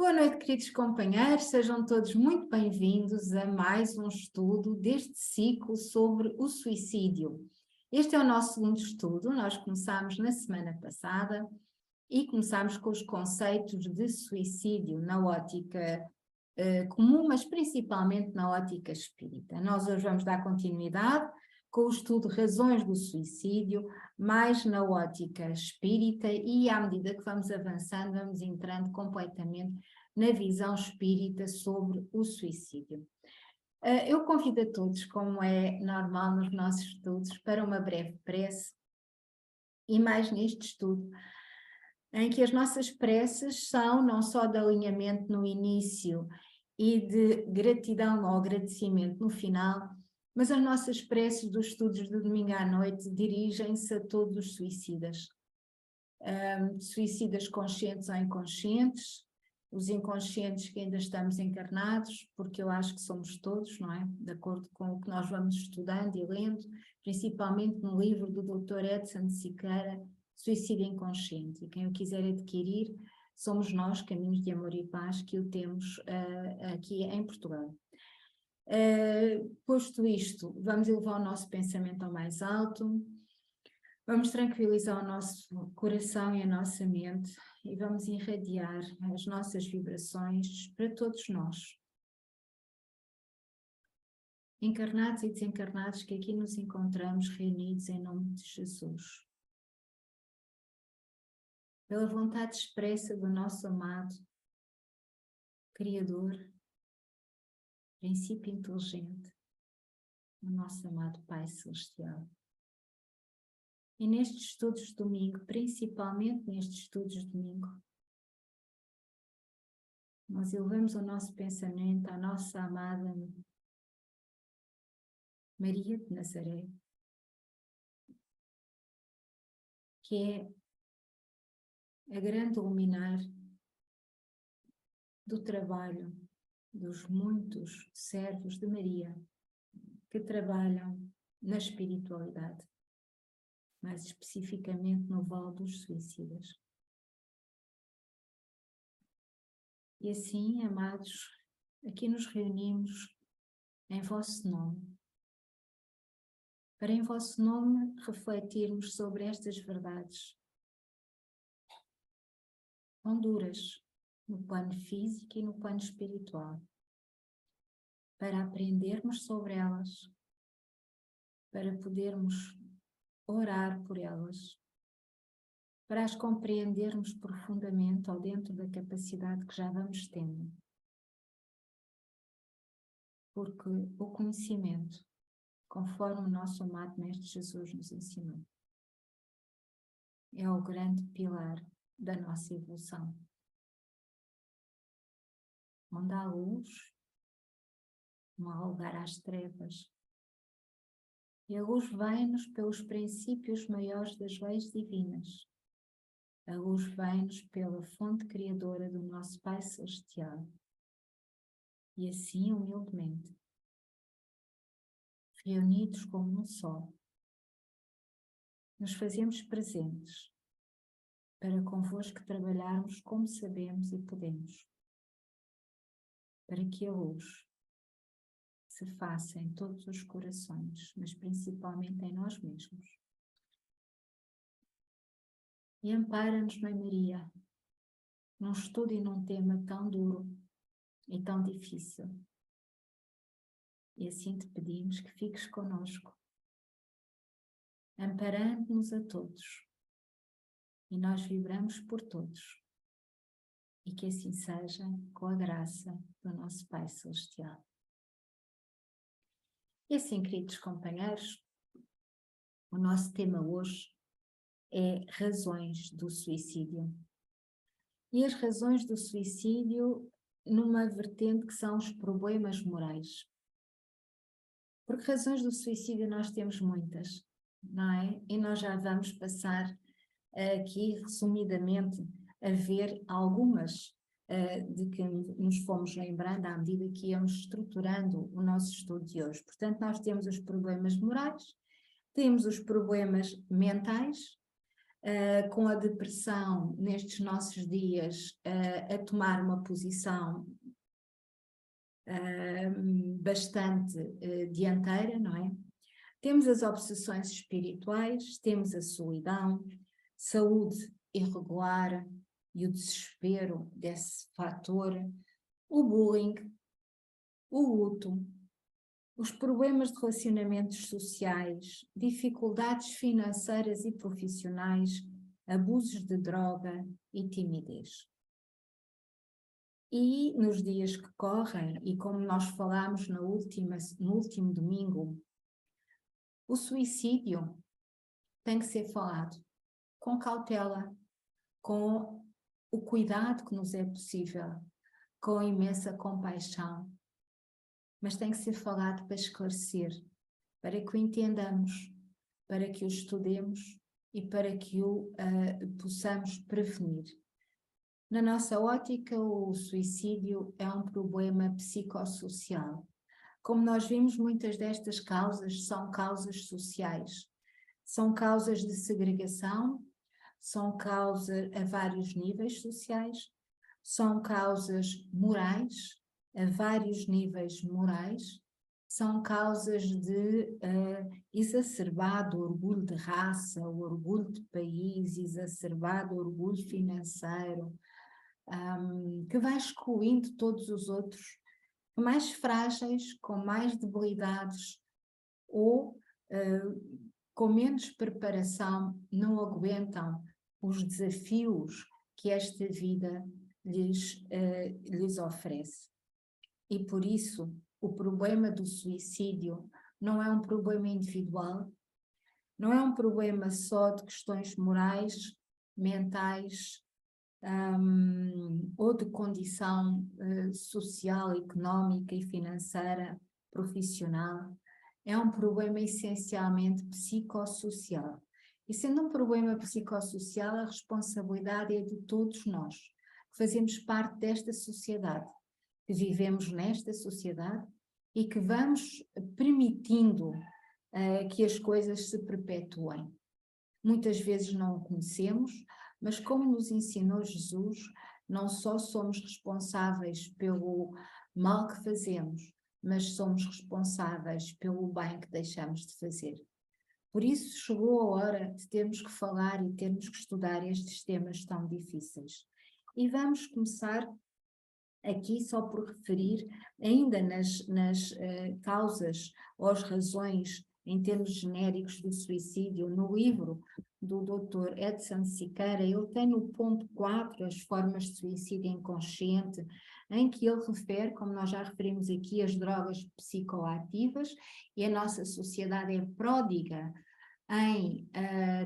Boa noite, queridos companheiros, sejam todos muito bem-vindos a mais um estudo deste ciclo sobre o suicídio. Este é o nosso segundo estudo, nós começámos na semana passada e começámos com os conceitos de suicídio na ótica comum, mas principalmente na ótica espírita. Nós hoje vamos dar continuidade com o estudo Razões do Suicídio, mais na ótica espírita, e à medida que vamos avançando, vamos entrando completamente na visão espírita sobre o suicídio. Eu convido a todos, como é normal nos nossos estudos, para uma breve prece, e mais neste estudo, em que as nossas preces são não só de alinhamento no início e de gratidão ou agradecimento no final, mas as nossas preces dos estudos de domingo à noite dirigem-se a todos os suicidas. Suicidas conscientes ou inconscientes, os inconscientes que ainda estamos encarnados, porque eu acho que somos todos, não é? De acordo com o que nós vamos estudando e lendo, principalmente no livro do Dr. Edson de Siqueira, Suicídio Inconsciente, e quem o quiser adquirir, somos nós, Caminhos de Amor e Paz, que o temos aqui em Portugal. Posto isto, vamos elevar o nosso pensamento ao mais alto, vamos tranquilizar o nosso coração e a nossa mente e vamos irradiar as nossas vibrações para todos nós, encarnados e desencarnados, que aqui nos encontramos reunidos em nome de Jesus. Pela vontade expressa do nosso amado Criador, princípio inteligente, o nosso amado Pai Celestial. E nestes estudos de domingo, principalmente nestes estudos de domingo, nós elevamos o nosso pensamento à nossa amada Maria de Nazaré, que é a grande luminar do trabalho dos muitos servos de Maria que trabalham na espiritualidade, mais especificamente no Vale dos Suicidas. E assim, amados, aqui nos reunimos em vosso nome, para em vosso nome refletirmos sobre estas verdades tão duras no plano físico e no plano espiritual, para aprendermos sobre elas, para podermos orar por elas, para as compreendermos profundamente ou dentro da capacidade que já vamos tendo. Porque o conhecimento, conforme o nosso amado Mestre Jesus nos ensinou, é o grande pilar da nossa evolução. Onde há luz, não há lugar às trevas. E a luz vem-nos pelos princípios maiores das leis divinas. A luz vem-nos pela fonte criadora do nosso Pai Celestial. E assim, humildemente, reunidos como um só, nos fazemos presentes para convosco trabalharmos como sabemos e podemos, para que a luz se faça em todos os corações, mas principalmente em nós mesmos. E ampara-nos, Mãe Maria, num estudo e num tema tão duro e tão difícil. E assim te pedimos que fiques conosco, amparando-nos a todos. E nós vibramos por todos. E que assim seja, com a graça do nosso Pai Celestial. E assim, queridos companheiros, o nosso tema hoje é razões do suicídio. E as razões do suicídio numa vertente que são os problemas morais. Porque razões do suicídio nós temos muitas, não é? E nós já vamos passar aqui, resumidamente, a ver algumas de que nos fomos lembrando à medida que íamos estruturando o nosso estudo de hoje. Portanto, nós temos os problemas morais, temos os problemas mentais, com a depressão nestes nossos dias a tomar uma posição bastante dianteira, não é? Temos as obsessões espirituais, temos a solidão, saúde irregular e o desespero desse fator, o bullying, o luto, os problemas de relacionamentos sociais, dificuldades financeiras e profissionais, abusos de droga e timidez. E nos dias que correm, e como nós falámos no último domingo, o suicídio tem que ser falado com cautela, com o cuidado que nos é possível, com imensa compaixão, mas tem que ser falado para esclarecer, para que o entendamos, para que o estudemos e para que o possamos prevenir. Na nossa ótica, o suicídio é um problema psicossocial. Como nós vimos, muitas destas causas são causas sociais. São causas de segregação, são causas a vários níveis sociais, são causas morais, a vários níveis morais, são causas de exacerbado orgulho de raça, o orgulho de país, exacerbado orgulho financeiro, que vai excluindo todos os outros, mais frágeis, com mais debilidades ou com menos preparação, não aguentam os desafios que esta vida lhes oferece. E por isso, o problema do suicídio não é um problema individual, não é um problema só de questões morais, mentais, ou de condição social, económica e financeira, profissional. É um problema essencialmente psicossocial. E sendo um problema psicossocial, a responsabilidade é de todos nós, que fazemos parte desta sociedade, que vivemos nesta sociedade e que vamos permitindo que as coisas se perpetuem. Muitas vezes não o conhecemos, mas como nos ensinou Jesus, não só somos responsáveis pelo mal que fazemos, mas somos responsáveis pelo bem que deixamos de fazer. Por isso chegou a hora de termos que falar e termos que estudar estes temas tão difíceis. E vamos começar aqui só por referir, ainda nas causas ou as razões em termos genéricos do suicídio, no livro do Dr. Edson Siqueira, ele tem no ponto 4 as formas de suicídio inconsciente, em que ele refere, como nós já referimos aqui, as drogas psicoativas, e a nossa sociedade é pródiga em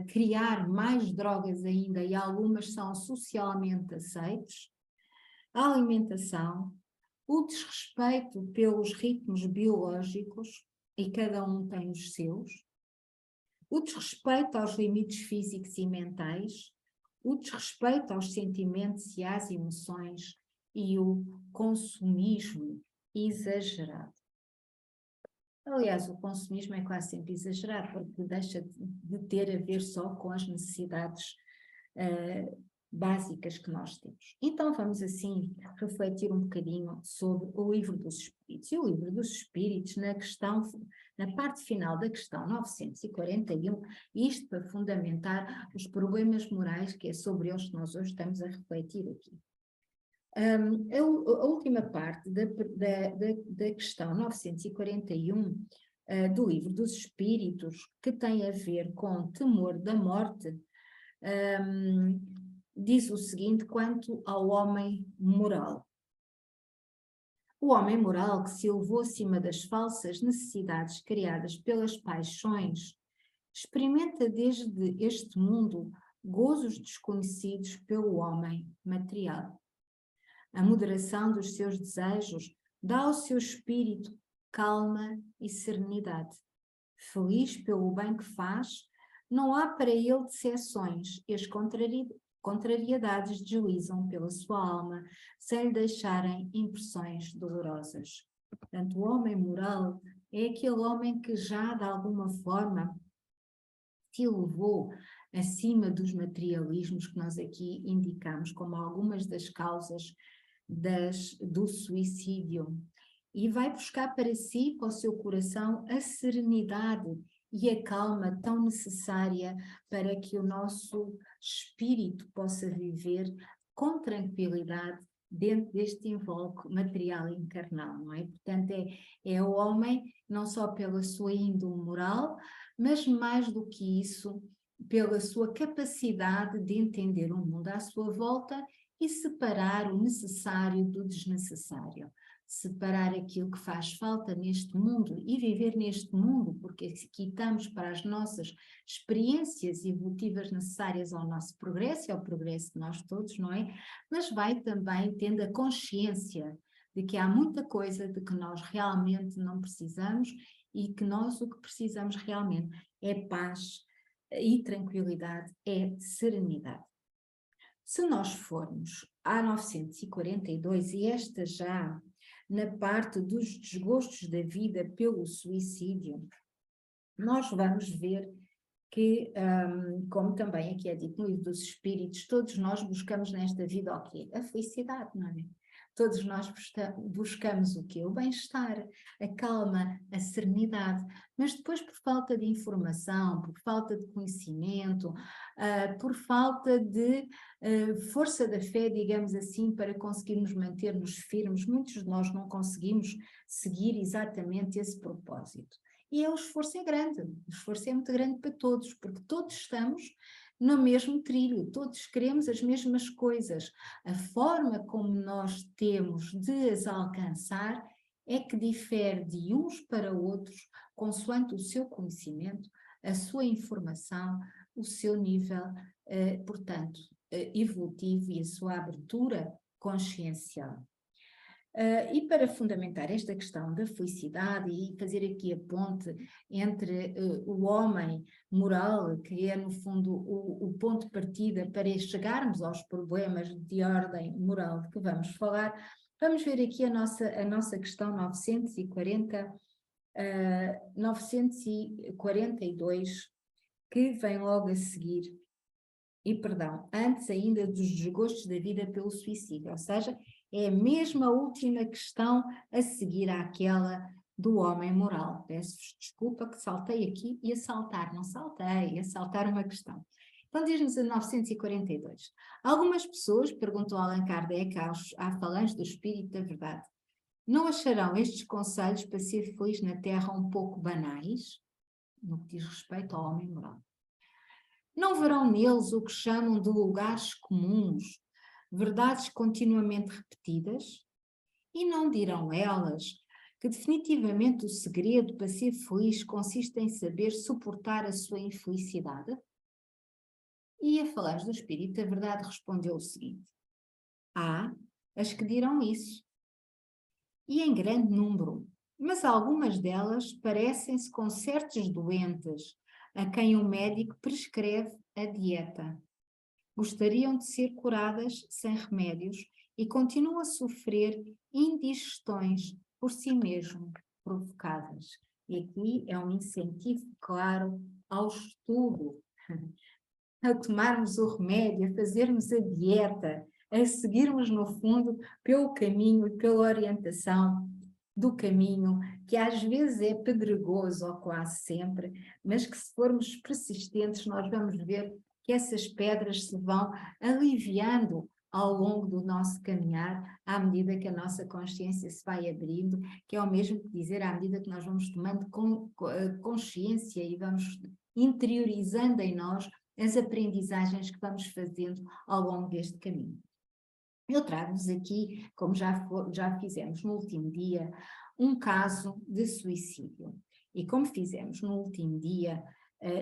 criar mais drogas ainda, e algumas são socialmente aceites, a alimentação, o desrespeito pelos ritmos biológicos, e cada um tem os seus, o desrespeito aos limites físicos e mentais, o desrespeito aos sentimentos e às emoções e o consumismo exagerado. Aliás, o consumismo é quase sempre exagerado, porque deixa de ter a ver só com as necessidades básicas que nós temos. Então vamos assim refletir um bocadinho sobre o Livro dos Espíritos. E o Livro dos Espíritos, na parte final da questão 941, isto para fundamentar os problemas morais, que é sobre eles que nós hoje estamos a refletir aqui. A última parte da questão 941 do Livro dos Espíritos, que tem a ver com temor da morte, diz o seguinte quanto ao homem moral. O homem moral que se elevou acima das falsas necessidades criadas pelas paixões, experimenta desde este mundo gozos desconhecidos pelo homem material. A moderação dos seus desejos dá ao seu espírito calma e serenidade. Feliz pelo bem que faz, não há para ele decepções e as contrariedades deslizam pela sua alma, sem lhe deixarem impressões dolorosas. Portanto, o homem moral é aquele homem que já, de alguma forma, se elevou acima dos materialismos que nós aqui indicamos como algumas das causas do suicídio. E vai buscar para si, para o seu coração, a serenidade e a calma tão necessária para que o nosso espírito possa viver com tranquilidade dentro deste invólucro material e encarnado, não é? Portanto, é o homem, não só pela sua índole moral, mas mais do que isso, pela sua capacidade de entender o mundo à sua volta e separar o necessário do desnecessário. Separar aquilo que faz falta neste mundo e viver neste mundo, porque aqui estamos para as nossas experiências evolutivas necessárias ao nosso progresso e ao progresso de nós todos, não é? Mas vai também tendo a consciência de que há muita coisa de que nós realmente não precisamos e que nós o que precisamos realmente é paz e tranquilidade, é serenidade. Se nós formos a 942, e esta já na parte dos desgostos da vida pelo suicídio, nós vamos ver que, como também aqui é dito no livro dos Espíritos, todos nós buscamos nesta vida o quê? A felicidade, não é? Todos nós buscamos o quê? O bem-estar, a calma, a serenidade, mas depois por falta de informação, por falta de conhecimento, por falta de força da fé, digamos assim, para conseguirmos manter-nos firmes, muitos de nós não conseguimos seguir exatamente esse propósito. E o esforço é grande, o esforço é muito grande para todos, porque todos estamos no mesmo trilho, todos queremos as mesmas coisas. A forma como nós temos de as alcançar é que difere de uns para outros, consoante o seu conhecimento, a sua informação, o seu nível, portanto, evolutivo e a sua abertura consciencial. E para fundamentar esta questão da felicidade e fazer aqui a ponte entre o homem moral, que é no fundo o ponto de partida para chegarmos aos problemas de ordem moral de que vamos falar, vamos ver aqui a nossa questão 942, que vem logo a seguir, e perdão, antes ainda dos desgostos da vida pelo suicídio, ou seja, é mesmo a última questão a seguir àquela do homem moral. Peço-vos desculpa que saltei aqui, ia saltar, não saltei, ia saltar uma questão. Então diz-nos a 942. Algumas pessoas, perguntou Allan Kardec à falange do Espírito da Verdade, não acharão estes conselhos para ser feliz na Terra um pouco banais, no que diz respeito ao homem moral? Não verão neles o que chamam de lugares comuns, verdades continuamente repetidas? E não dirão elas que definitivamente o segredo para ser feliz consiste em saber suportar a sua infelicidade? E a falange do Espírito da Verdade respondeu o seguinte: há as que dirão isso, e em grande número, mas algumas delas parecem-se com certos doentes a quem o médico prescreve a dieta. Gostariam de ser curadas sem remédios e continuam a sofrer indigestões por si mesmo provocadas. E aqui é um incentivo claro ao estudo, a tomarmos o remédio, a fazermos a dieta, a seguirmos no fundo pelo caminho e pela orientação do caminho, que às vezes é pedregoso ou quase sempre, mas que se formos persistentes nós vamos ver que essas pedras se vão aliviando ao longo do nosso caminhar, à medida que a nossa consciência se vai abrindo, que é o mesmo que dizer, à medida que nós vamos tomando consciência e vamos interiorizando em nós as aprendizagens que vamos fazendo ao longo deste caminho. Eu trago-vos aqui, como já fizemos no último dia, um caso de suicídio. E como fizemos no último dia,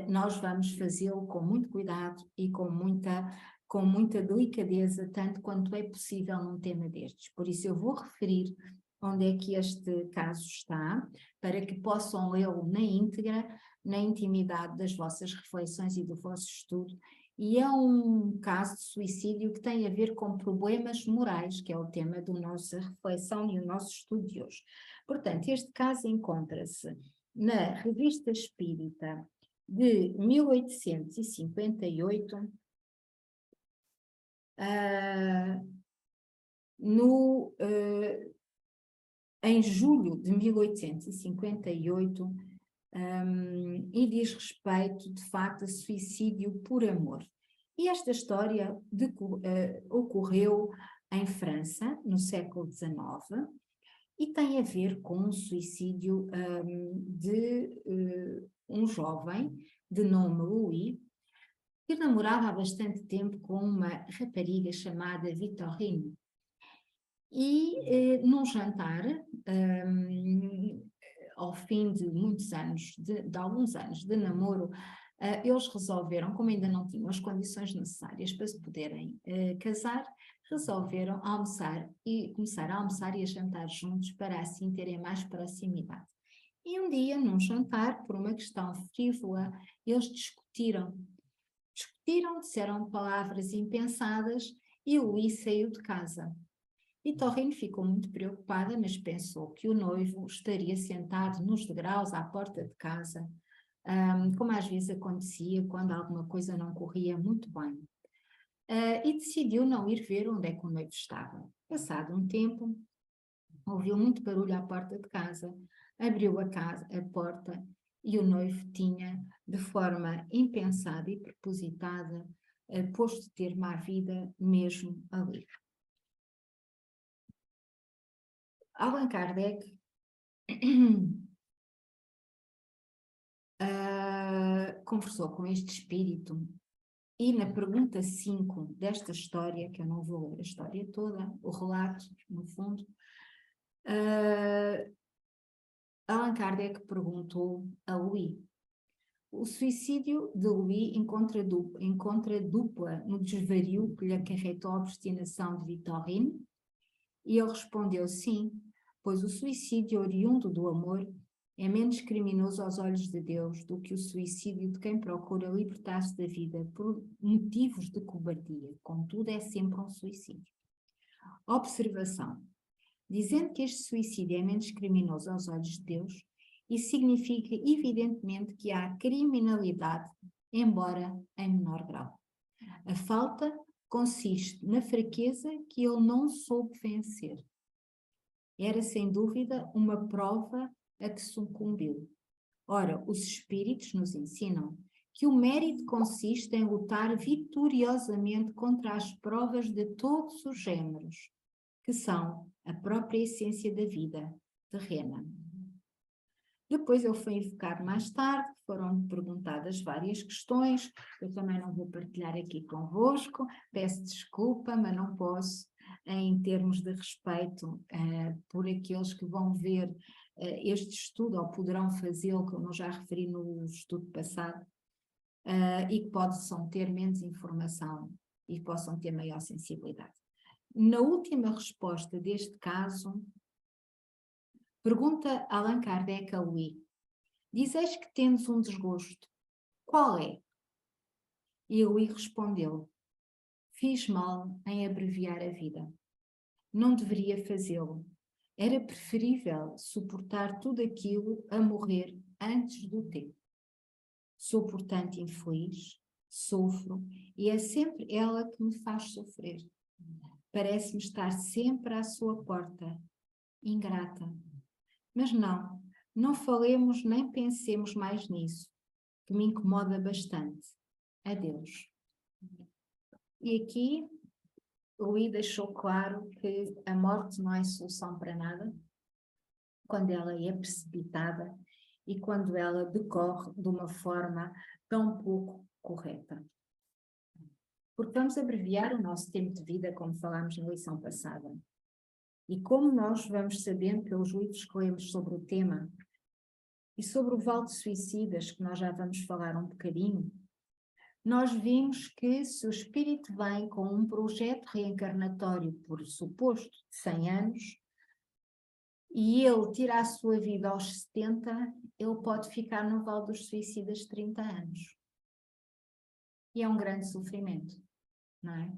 nós vamos fazê-lo com muito cuidado e com muita delicadeza, tanto quanto é possível num tema destes. Por isso eu vou referir onde é que este caso está, para que possam lê-lo na íntegra, na intimidade das vossas reflexões e do vosso estudo. E é um caso de suicídio que tem a ver com problemas morais, que é o tema da nossa reflexão e o nosso estudo de hoje. Portanto, este caso encontra-se na Revista Espírita de 1858, em julho de 1858, e diz respeito, de facto, a suicídio por amor. E esta história ocorreu em França, no século XIX, e tem a ver com um suicídio de um jovem de nome Louis, que namorava há bastante tempo com uma rapariga chamada Victorine. E num jantar, ao fim de muitos anos, de alguns anos de namoro, eles resolveram, como ainda não tinham as condições necessárias para se poderem casar, resolveram almoçar e começar a almoçar e a jantar juntos para assim terem mais proximidade. E um dia, num jantar, por uma questão frívola, eles discutiram, disseram palavras impensadas e Louis saiu de casa. Victorine ficou muito preocupada, mas pensou que o noivo estaria sentado nos degraus à porta de casa, como às vezes acontecia quando alguma coisa não corria muito bem. E decidiu não ir ver onde é que o noivo estava. Passado um tempo, ouviu muito barulho à porta de casa, abriu a porta e o noivo tinha, de forma impensada e propositada, posto termo à vida mesmo ali. Allan Kardec conversou com este espírito e na pergunta 5 desta história, que eu não vou ler a história toda, o relato, no fundo, Allan Kardec perguntou a Louis: o suicídio de Louis encontra dupla no desvario que lhe acarretou a obstinação de Victorine? E ele respondeu sim, pois o suicídio oriundo do amor é menos criminoso aos olhos de Deus do que o suicídio de quem procura libertar-se da vida por motivos de cobardia. Contudo, é sempre um suicídio. Observação. Dizendo que este suicídio é menos criminoso aos olhos de Deus, isso significa, evidentemente, que há criminalidade, embora em menor grau. A falta consiste na fraqueza que ele não soube vencer. Era, sem dúvida, uma prova a que sucumbiu. Ora, os espíritos nos ensinam que o mérito consiste em lutar vitoriosamente contra as provas de todos os géneros, que são a própria essência da vida terrena. Depois ele foi invocado mais tarde, foram perguntadas várias questões, eu também não vou partilhar aqui convosco, peço desculpa, mas não posso, em termos de respeito por aqueles que vão ver este estudo, ou poderão fazê-lo, como eu já referi no estudo passado, e que possam ter menos informação e possam ter maior sensibilidade. Na última resposta deste caso, pergunta Allan Kardec a Louis: dizeis que tendes um desgosto, qual é? E Louis respondeu: fiz mal em abreviar a vida. Não deveria fazê-lo. Era preferível suportar tudo aquilo a morrer antes do tempo. Sou, portanto, infeliz, sofro, e é sempre ela que me faz sofrer. Parece-me estar sempre à sua porta, ingrata. Mas não falemos nem pensemos mais nisso, que me incomoda bastante. Adeus. E aqui, Louis deixou claro que a morte não é solução para nada, quando ela é precipitada e quando ela decorre de uma forma tão pouco correta. Porque vamos abreviar o nosso tempo de vida, como falámos na lição passada. E como nós vamos sabendo pelos livros que lemos sobre o tema, e sobre o vale de suicidas, que nós já vamos falar um bocadinho, nós vimos que se o espírito vem com um projeto reencarnatório, por suposto, de 100 anos, e ele tira a sua vida aos 70, ele pode ficar no vale dos suicidas 30 anos. E é um grande sofrimento, não é?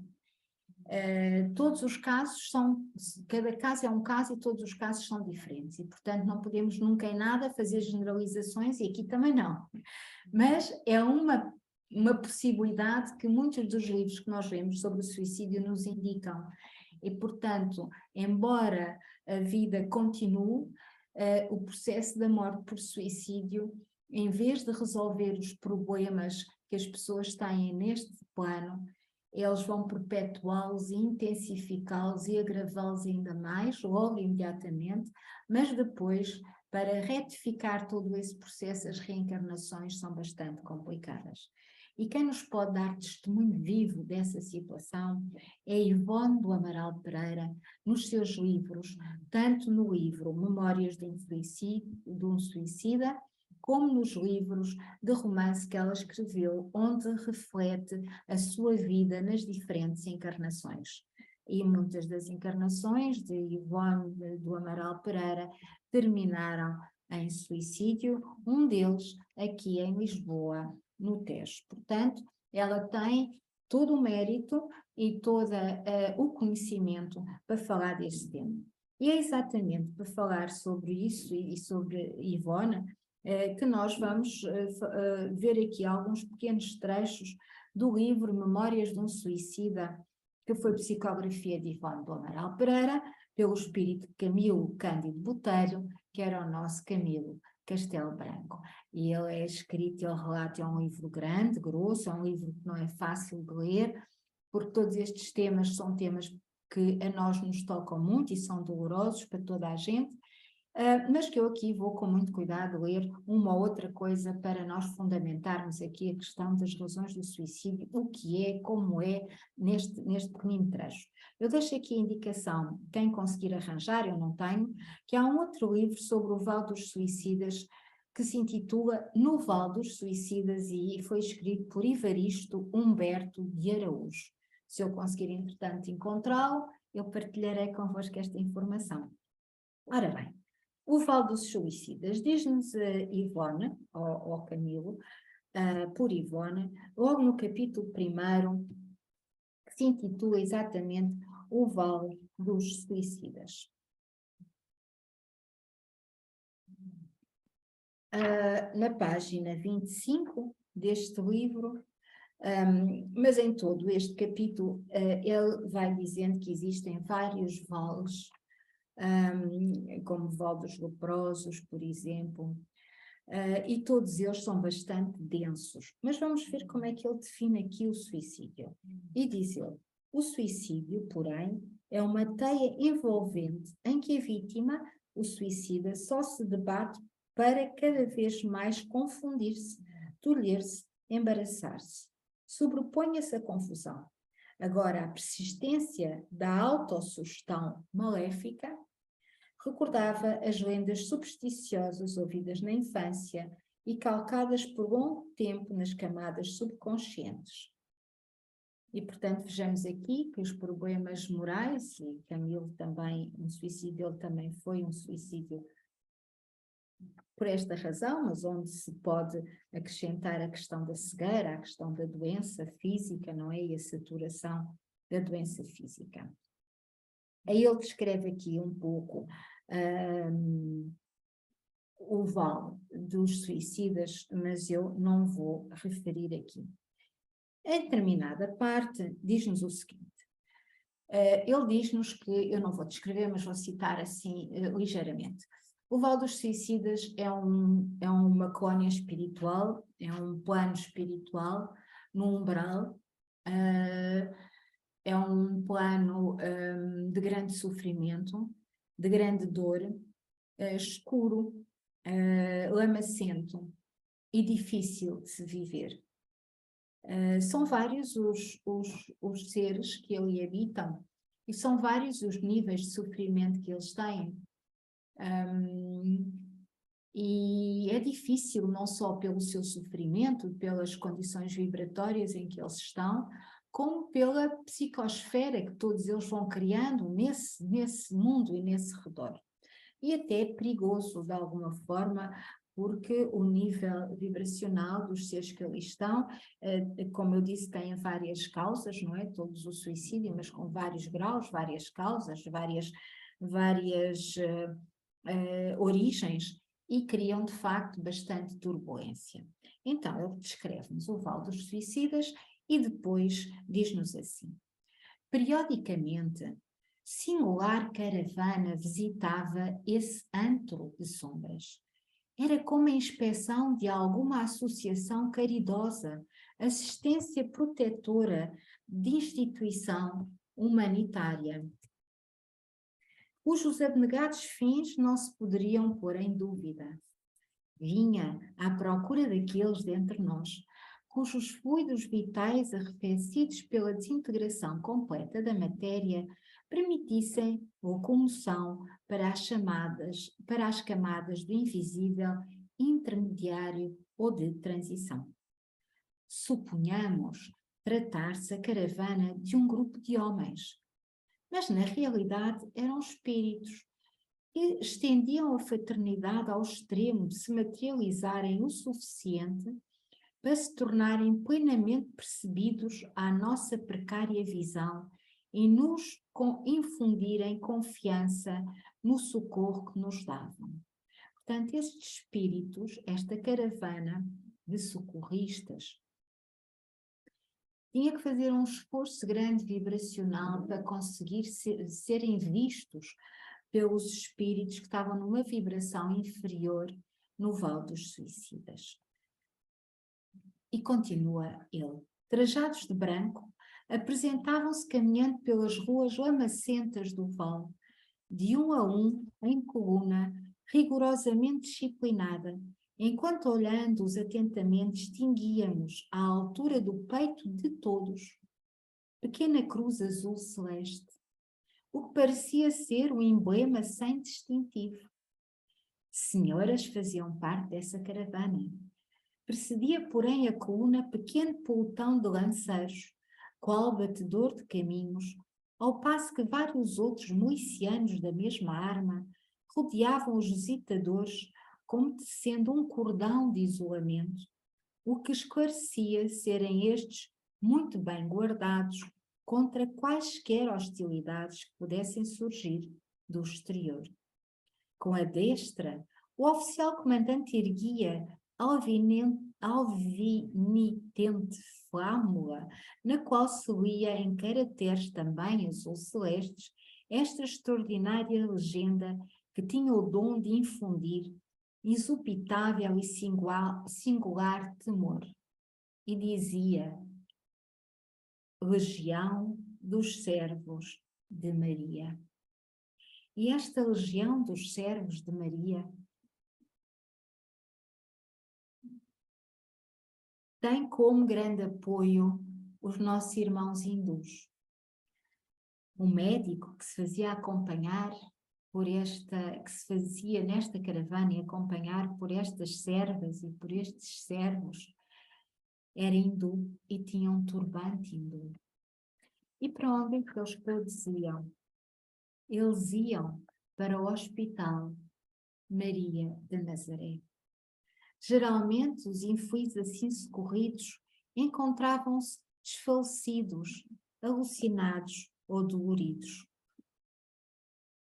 Todos os casos são, cada caso é um caso e todos os casos são diferentes, e portanto não podemos nunca em nada fazer generalizações, e aqui também não. Mas é uma possibilidade que muitos dos livros que nós lemos sobre o suicídio nos indicam. E, portanto, embora a vida continue, o processo da morte por suicídio, em vez de resolver os problemas que as pessoas têm neste plano, eles vão perpetuá-los e intensificá-los e agravá-los ainda mais, logo imediatamente, mas depois, para retificar todo esse processo, as reencarnações são bastante complicadas. E quem nos pode dar testemunho vivo dessa situação é Ivone do Amaral Pereira, nos seus livros, tanto no livro Memórias de um Suicida, como nos livros de romance que ela escreveu, onde reflete a sua vida nas diferentes encarnações. E muitas das encarnações de Ivone do Amaral Pereira terminaram em suicídio, um deles aqui em Lisboa, no Tejo. Portanto, ela tem todo o mérito e todo o conhecimento para falar deste tema. E é exatamente para falar sobre isso e sobre Ivone que nós vamos ver aqui alguns pequenos trechos do livro Memórias de um Suicida, que foi psicografia de Ivone do Amaral Pereira, pelo espírito de Camilo Cândido Botelho, que era o nosso Camilo Castelo Branco. E ele é escrito, ele relata, é um livro grande, grosso, é um livro que não é fácil de ler, porque todos estes temas são temas que a nós nos tocam muito e são dolorosos para toda a gente, mas que eu aqui vou com muito cuidado ler uma ou outra coisa para nós fundamentarmos aqui a questão das razões do suicídio, o que é, como é, neste pequenino trecho. Eu deixo aqui a indicação, quem conseguir arranjar, eu não tenho, que há um outro livro sobre o Vale dos Suicidas, que se intitula No Vale dos Suicidas e foi escrito por Evaristo Humberto de Araújo. Se eu conseguir, entretanto, encontrá-lo, eu partilharei convosco esta informação. Ora bem, o Vale dos Suicidas, diz-nos Ivone, ou Camilo, por Ivone, logo no capítulo 1, que se intitula exatamente O Vale dos Suicidas. Na página 25 deste livro, mas em todo este capítulo, ele vai dizendo que existem vários vales, como o Vale dos Leprosos, por exemplo, e todos eles são bastante densos. Mas vamos ver como é que ele define aqui o suicídio. E diz ele: o suicídio, porém, é uma teia envolvente em que a vítima, o suicida, só se debate para cada vez mais confundir-se, tolher-se, embaraçar-se. Sobrepõe-se a confusão. Agora, a persistência da autossugestão maléfica recordava as lendas supersticiosas ouvidas na infância e calcadas por longo tempo nas camadas subconscientes. E, portanto, vejamos aqui que os problemas morais, e Camilo também, um suicídio, ele também foi um suicídio por esta razão, mas onde se pode acrescentar a questão da cegueira, a questão da doença física, não é? E a saturação da doença física. Aí ele descreve aqui um pouco o vale dos suicidas, mas eu não vou referir aqui. Em determinada parte, diz-nos o seguinte, ele diz-nos que, eu não vou descrever, mas vou citar assim ligeiramente. O Vale dos Suicidas é uma colónia espiritual, é um plano espiritual, no umbral, é um plano de grande sofrimento, de grande dor, escuro, lamacento e difícil de se viver. São vários os seres que ali habitam e são vários os níveis de sofrimento que eles têm. E é difícil não só pelo seu sofrimento, pelas condições vibratórias em que eles estão, como pela psicosfera que todos eles vão criando nesse mundo e nesse redor. E até é perigoso, de alguma forma, porque o nível vibracional dos seres que ali estão, como eu disse, tem várias causas, não é? Todos o suicídio, mas com vários graus, várias causas, várias origens, e criam de facto bastante turbulência. Então ele descreve-nos o Vale dos Suicidas e depois diz-nos assim: periodicamente, singular caravana visitava esse antro de sombras. Era como a inspeção de alguma associação caridosa, assistência protetora de instituição humanitária, cujos abnegados fins não se poderiam pôr em dúvida. Vinha à procura daqueles dentre nós, cujos fluidos vitais, arrefecidos pela desintegração completa da matéria, permitissem locomoção para as camadas do invisível intermediário ou de transição. Suponhamos tratar-se a caravana de um grupo de homens, mas na realidade eram espíritos que estendiam a fraternidade ao extremo de se materializarem o suficiente para se tornarem plenamente percebidos à nossa precária visão e nos infundirem confiança no socorro que nos davam. Portanto, estes espíritos, esta caravana de socorristas, tinha que fazer um esforço grande vibracional para conseguir serem vistos pelos espíritos que estavam numa vibração inferior no Vale dos Suicidas. E continua ele: trajados de branco, apresentavam-se caminhando pelas ruas lamacentas do vale, de um a um, em coluna, rigorosamente disciplinada, enquanto olhando-os atentamente distinguíamos, à altura do peito de todos, pequena cruz azul celeste, o que parecia ser um emblema sem distintivo. Senhoras faziam parte dessa caravana. Precedia, porém, a coluna pequeno pelotão de lanceiros, qual batedor de caminhos, ao passo que vários outros milicianos da mesma arma rodeavam os visitadores como tecendo um cordão de isolamento, o que esclarecia serem estes muito bem guardados contra quaisquer hostilidades que pudessem surgir do exterior. Com a destra, o oficial comandante erguia alvinitente flâmula, na qual se lia em caracteres também azul celestes esta extraordinária legenda que tinha o dom de infundir exupitável e singular temor. E dizia: Legião dos Servos de Maria. E esta Legião dos Servos de Maria tem como grande apoio os nossos irmãos hindus. Um médico que se fazia acompanhar que se fazia nesta caravana e acompanhar por estas servas e por estes servos, era hindu e tinha um turbante hindu. E para onde é que eles produziam? Eles iam para o Hospital Maria de Nazaré. Geralmente, os infelizes assim socorridos encontravam-se desfalecidos, alucinados ou doloridos.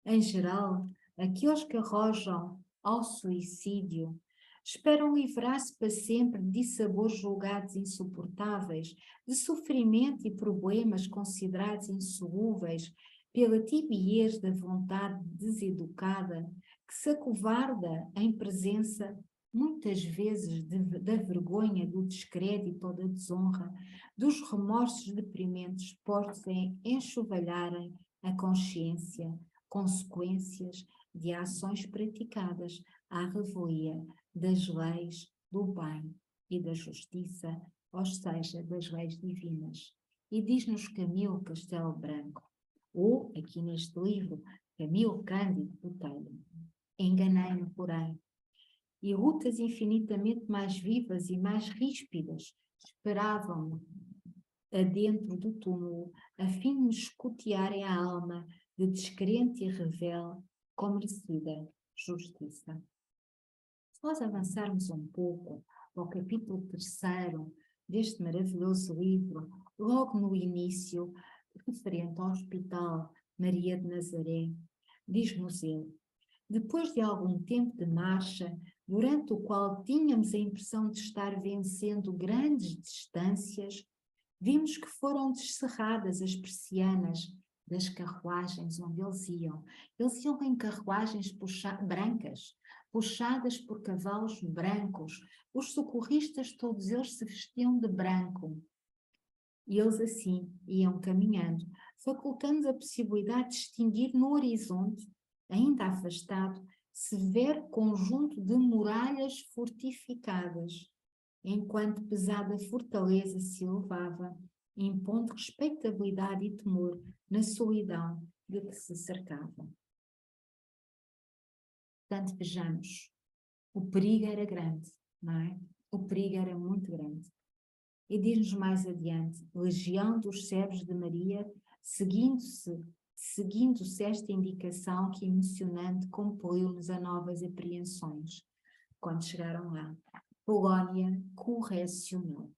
Em geral, aqueles que arrojam ao suicídio esperam livrar-se para sempre de dissabores julgados insuportáveis, de sofrimento e problemas considerados insolúveis pela tibiez da vontade deseducada que se acovarda em presença muitas vezes da vergonha, do descrédito ou da desonra, dos remorsos deprimentes postos em enxovalharem a consciência, consequências de ações praticadas à revelia das leis do bem e da justiça, ou seja, das leis divinas. E diz-nos Camilo Castelo Branco, ou, aqui neste livro, Camilo Cândido Botelho: enganei-me, porém, e lutas infinitamente mais vivas e mais ríspidas esperavam-me adentro do túmulo, a fim de me escotearem a alma de descrente e rebelde com merecida justiça. Se nós avançarmos um pouco ao capítulo 3º deste maravilhoso livro, logo no início, referente ao Hospital Maria de Nazaré, diz-nos ele: depois de algum tempo de marcha, durante o qual tínhamos a impressão de estar vencendo grandes distâncias, vimos que foram descerradas as persianas das carruagens onde eles iam. Eles iam em carruagens brancas, puxadas por cavalos brancos. Os socorristas, todos eles se vestiam de branco. E eles assim iam caminhando, facultando a possibilidade de distinguir no horizonte, ainda afastado, severo conjunto de muralhas fortificadas, enquanto pesada fortaleza se elevava, impondo respeitabilidade e temor na solidão de que se cercava. Portanto, vejamos, o perigo era grande, não é? O perigo era muito grande. E diz-nos mais adiante: legião dos servos de Maria, seguindo-se esta indicação que emocionante compeliu-nos a novas apreensões. Quando chegaram lá, Polónia correcionou.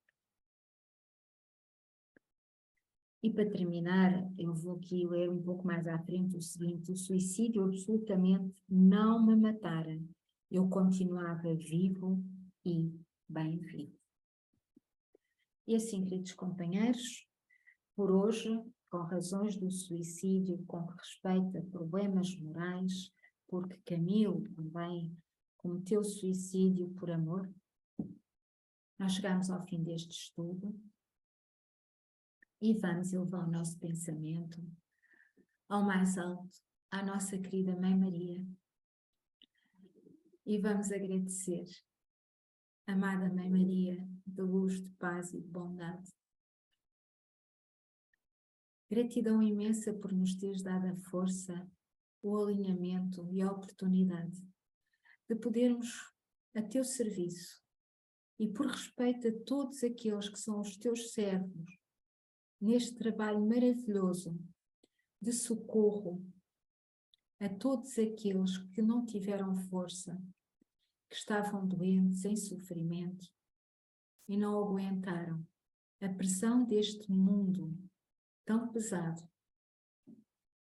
E para terminar, eu vou aqui ler um pouco mais à frente o seguinte: o suicídio absolutamente não me matara. Eu continuava vivo e bem vivo. E assim, queridos companheiros, por hoje, com razões do suicídio, com respeito a problemas morais, porque Camilo também cometeu suicídio por amor, nós chegamos ao fim deste estudo e vamos elevar o nosso pensamento ao mais alto, à nossa querida Mãe Maria, e vamos agradecer, amada Mãe Maria, de luz, de paz e de bondade. Gratidão imensa por nos teres dado a força, o alinhamento e a oportunidade de podermos a teu serviço e por respeito a todos aqueles que são os teus servos neste trabalho maravilhoso de socorro a todos aqueles que não tiveram força, que estavam doentes, em sofrimento e não aguentaram a pressão deste mundo tão pesado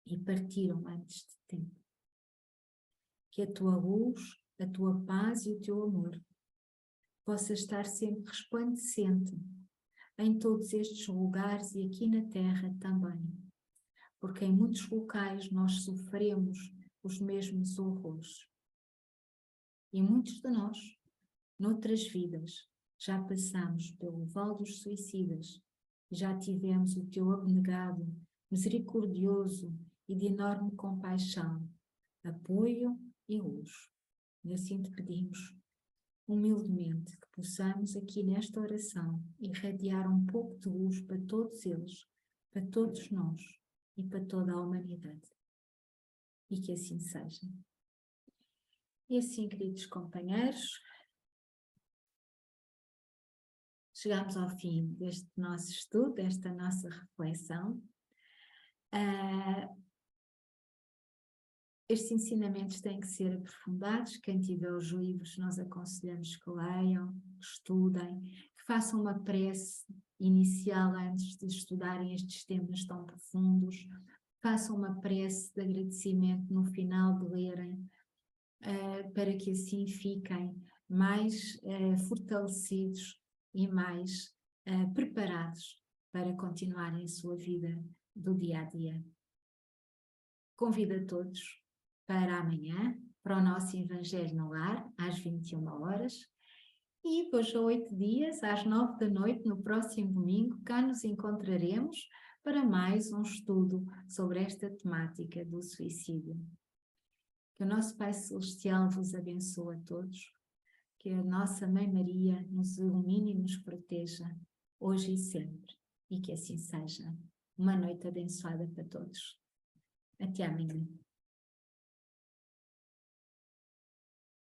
e partiram antes de tempo. Que a tua luz, a tua paz e o teu amor possa estar sempre resplandecente em todos estes lugares e aqui na Terra também, porque em muitos locais nós sofremos os mesmos horrores. E muitos de nós, noutras vidas, já passamos pelo vale dos suicidas, já tivemos o teu abnegado, misericordioso e de enorme compaixão, apoio e luz. E assim te pedimos, humildemente, que possamos aqui nesta oração irradiar um pouco de luz para todos eles, para todos nós e para toda a humanidade. E que assim seja. E assim, queridos companheiros, chegamos ao fim deste nosso estudo, desta nossa reflexão. Estes ensinamentos têm que ser aprofundados. Quem tiver os livros, nós aconselhamos que leiam, que estudem, que façam uma prece inicial antes de estudarem estes temas tão profundos, façam uma prece de agradecimento no final de lerem, para que assim fiquem mais fortalecidos e mais preparados para continuarem a sua vida do dia a dia. Convido a todos para amanhã, para o nosso Evangelho no Lar, às 21 horas, e depois a 8 dias, às 9 da noite, no próximo domingo, cá nos encontraremos para mais um estudo sobre esta temática do suicídio. Que o nosso Pai Celestial vos abençoe a todos, que a nossa Mãe Maria nos ilumine e nos proteja, hoje e sempre, e que assim seja. Uma noite abençoada para todos. Até amanhã.